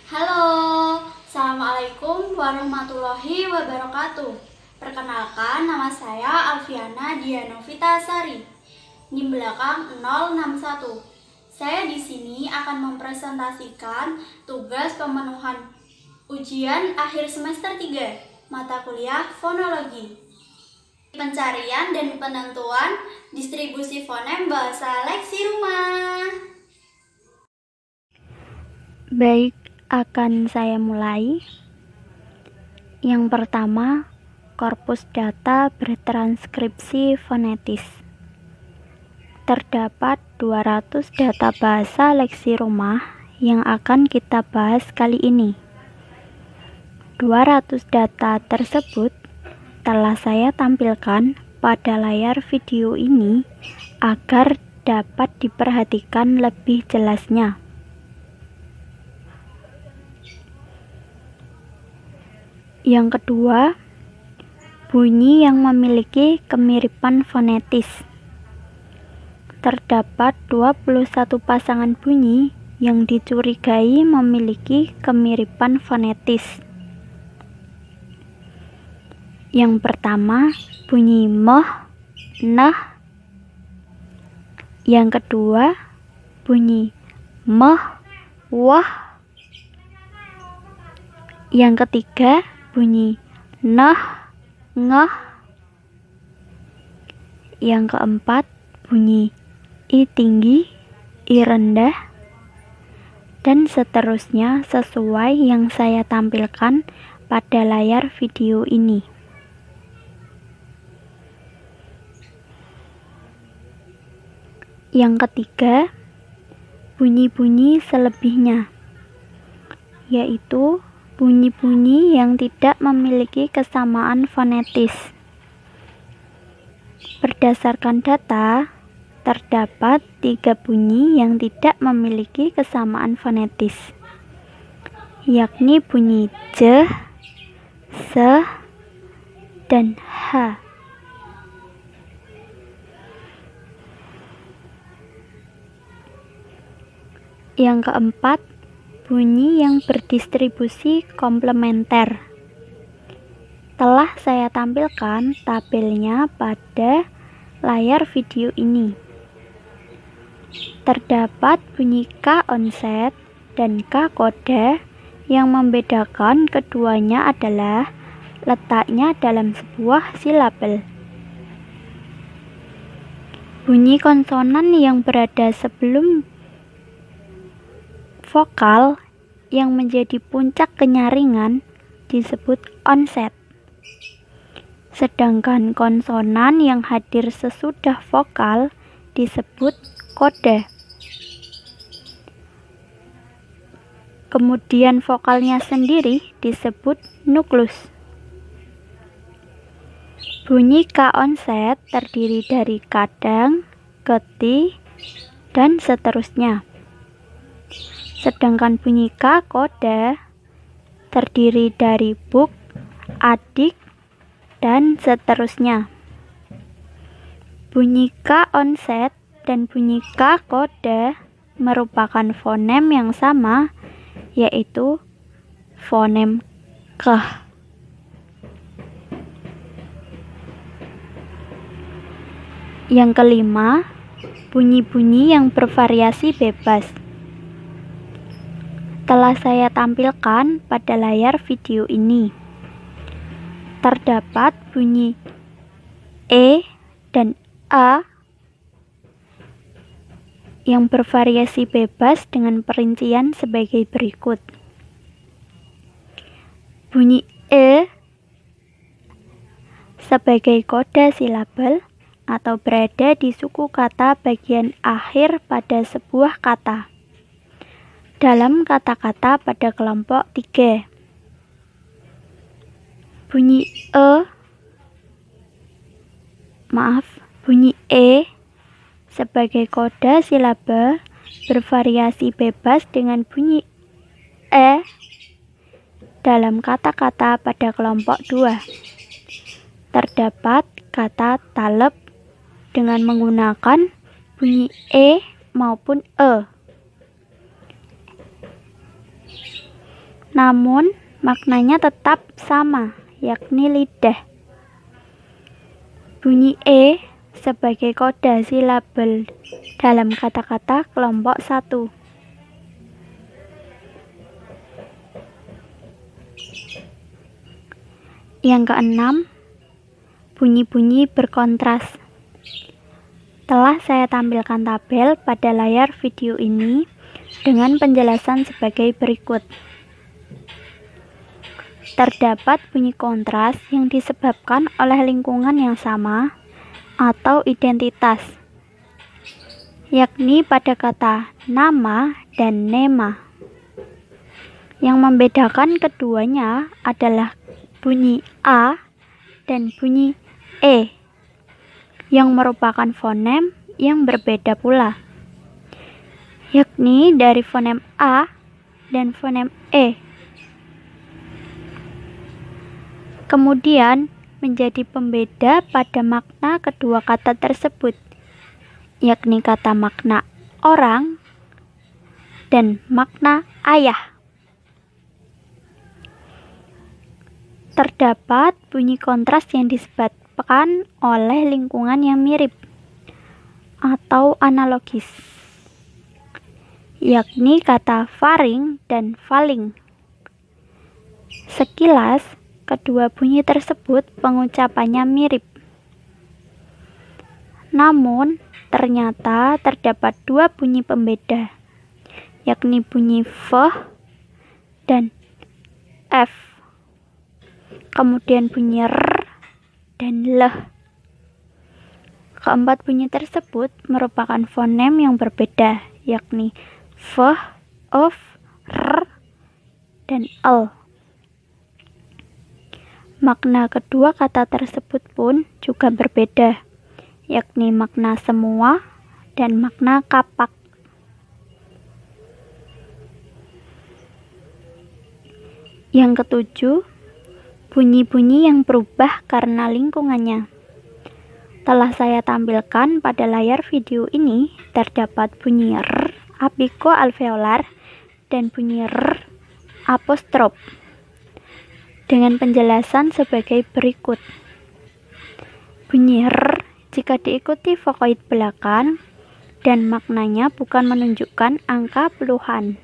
Halo, Assalamualaikum warahmatullahi wabarakatuh. Perkenalkan, nama saya Alfiana Dianovita Sari, NIM belakang 061. Saya di sini akan mempresentasikan tugas pemenuhan ujian akhir semester 3, mata kuliah fonologi. Pencarian dan penentuan distribusi fonem bahasa leksi rumah. Baik, akan saya mulai. Yang pertama, korpus data bertranskripsi fonetis. Terdapat 200 data bahasa leksi rumah yang akan kita bahas kali ini. 200 data tersebut telah saya tampilkan pada layar video ini agar dapat diperhatikan lebih jelasnya. Yang kedua, bunyi yang memiliki kemiripan fonetis. Terdapat 21 pasangan bunyi yang dicurigai memiliki kemiripan fonetis. Yang pertama, bunyi meh, neh. Yang kedua, bunyi meh, wah. Yang ketiga, bunyi nah, ngeh. Yang keempat, bunyi i tinggi, i rendah, dan seterusnya sesuai yang saya tampilkan pada layar video ini. Yang ketiga, bunyi-bunyi selebihnya, yaitu bunyi-bunyi yang tidak memiliki kesamaan fonetis. Berdasarkan data, terdapat 3 bunyi yang tidak memiliki kesamaan fonetis, yakni bunyi j, se, dan h. Yang keempat, bunyi yang berdistribusi komplementer. Telah saya tampilkan tabelnya pada layar video ini. Terdapat bunyi K onset dan K koda. Yang membedakan keduanya adalah letaknya dalam sebuah silabel. Bunyi konsonan yang berada sebelum vokal yang menjadi puncak kenyaringan disebut onset. Sedangkan konsonan yang hadir sesudah vokal disebut koda. Kemudian vokalnya sendiri disebut nuklus. Bunyi K onset terdiri dari kadang, keti, dan seterusnya. Sedangkan bunyi K koda terdiri dari buk, adik, dan seterusnya. Bunyi K onset dan bunyi K koda merupakan fonem yang sama, yaitu fonem keh. Yang kelima, bunyi-bunyi yang bervariasi bebas. Telah saya tampilkan pada layar video ini. Terdapat bunyi e dan a yang bervariasi bebas dengan perincian sebagai berikut. Bunyi e sebagai koda silabel atau berada di suku kata bagian akhir pada sebuah kata dalam kata-kata pada kelompok 3. Bunyi e sebagai koda silaba bervariasi bebas dengan bunyi e dalam kata-kata pada kelompok 2. Terdapat kata talep dengan menggunakan bunyi e maupun e. namun maknanya tetap sama, yakni lidah. Bunyi E sebagai koda silabel dalam kata-kata kelompok 1. Yang keenam, bunyi-bunyi berkontras. Telah saya tampilkan tabel pada layar video ini dengan penjelasan sebagai berikut. Terdapat bunyi kontras yang disebabkan oleh lingkungan yang sama atau identitas, yakni pada kata nama dan nema. Yang membedakan keduanya adalah bunyi A dan bunyi E, yang merupakan fonem yang berbeda pula, yakni dari fonem A dan fonem E. Kemudian menjadi pembeda pada makna kedua kata tersebut, yakni kata makna orang dan makna ayah. Terdapat bunyi kontras yang disebabkan oleh lingkungan yang mirip atau analogis, yakni kata faring dan faling. Sekilas, kedua bunyi tersebut pengucapannya mirip. Namun, ternyata terdapat dua bunyi pembeda, yakni bunyi V dan F. Kemudian bunyi R dan L. Keempat bunyi tersebut merupakan fonem yang berbeda, yakni V, F, R, dan L. Makna kedua kata tersebut pun juga berbeda, yakni makna semua dan makna kapak. Yang ketujuh, bunyi-bunyi yang berubah karena lingkungannya. Telah saya tampilkan pada layar video ini, terdapat bunyi R apiko-alveolar dan bunyi R apostrof dengan penjelasan sebagai berikut. Bunyi R jika diikuti vokoid belakang dan maknanya bukan menunjukkan angka puluhan.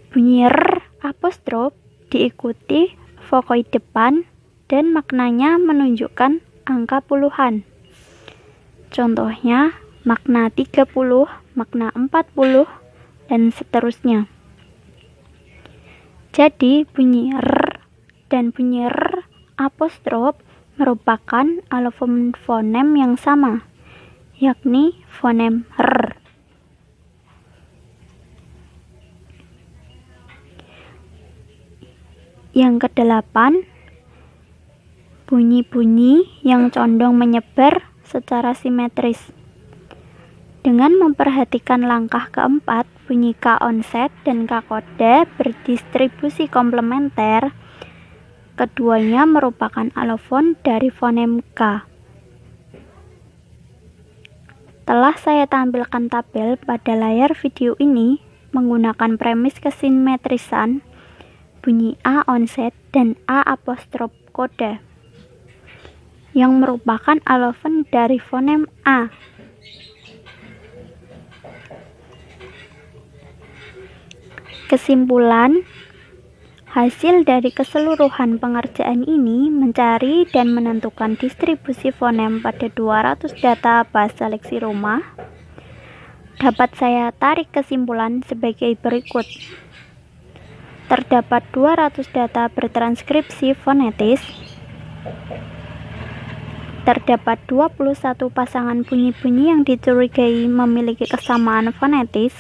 Bunyi R apostrof diikuti vokoid depan dan maknanya menunjukkan angka puluhan. Contohnya makna 30, makna 40, dan seterusnya. Jadi bunyi R dan bunyi R apostrof merupakan alofon fonem yang sama, yakni fonem R. Yang kedelapan, bunyi-bunyi yang condong menyebar secara simetris. Dengan memperhatikan langkah keempat, bunyi K onset dan K kode berdistribusi komplementer. Keduanya merupakan alofon dari fonem K. Telah saya tampilkan tabel pada layar video ini menggunakan premis kesimetrisan bunyi A onset dan A apostrof kode yang merupakan alofon dari fonem A. Kesimpulan, hasil dari keseluruhan pengerjaan ini mencari dan menentukan distribusi fonem pada 200 data bahasa leksi rumah. Dapat saya tarik kesimpulan sebagai berikut. Terdapat 200 data bertranskripsi fonetis. Terdapat 21 pasangan bunyi-bunyi yang dicurigai memiliki kesamaan fonetis.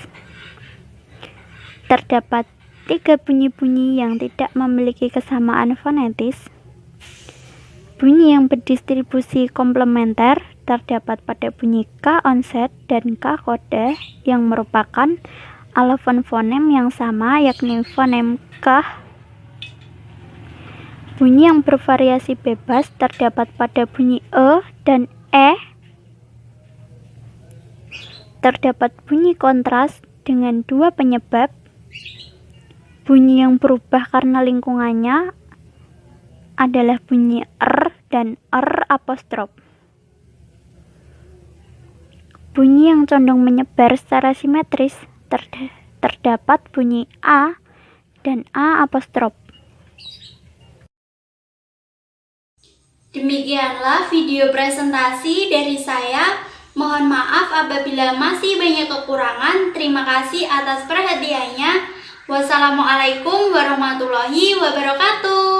Terdapat 3 bunyi-bunyi yang tidak memiliki kesamaan fonetis. Bunyi yang berdistribusi komplementer terdapat pada bunyi K onset dan K kode yang merupakan alofon fonem yang sama, yakni fonem K. Bunyi yang bervariasi bebas terdapat pada bunyi E dan E. Terdapat bunyi kontras dengan 2 penyebab. Bunyi yang berubah karena lingkungannya adalah bunyi R dan R apostrof. Bunyi yang condong menyebar secara simetris terdapat bunyi A dan A apostrof. Demikianlah video presentasi dari saya. Mohon maaf apabila masih banyak kekurangan. Terima kasih atas perhatiannya. Wassalamualaikum warahmatullahi wabarakatuh.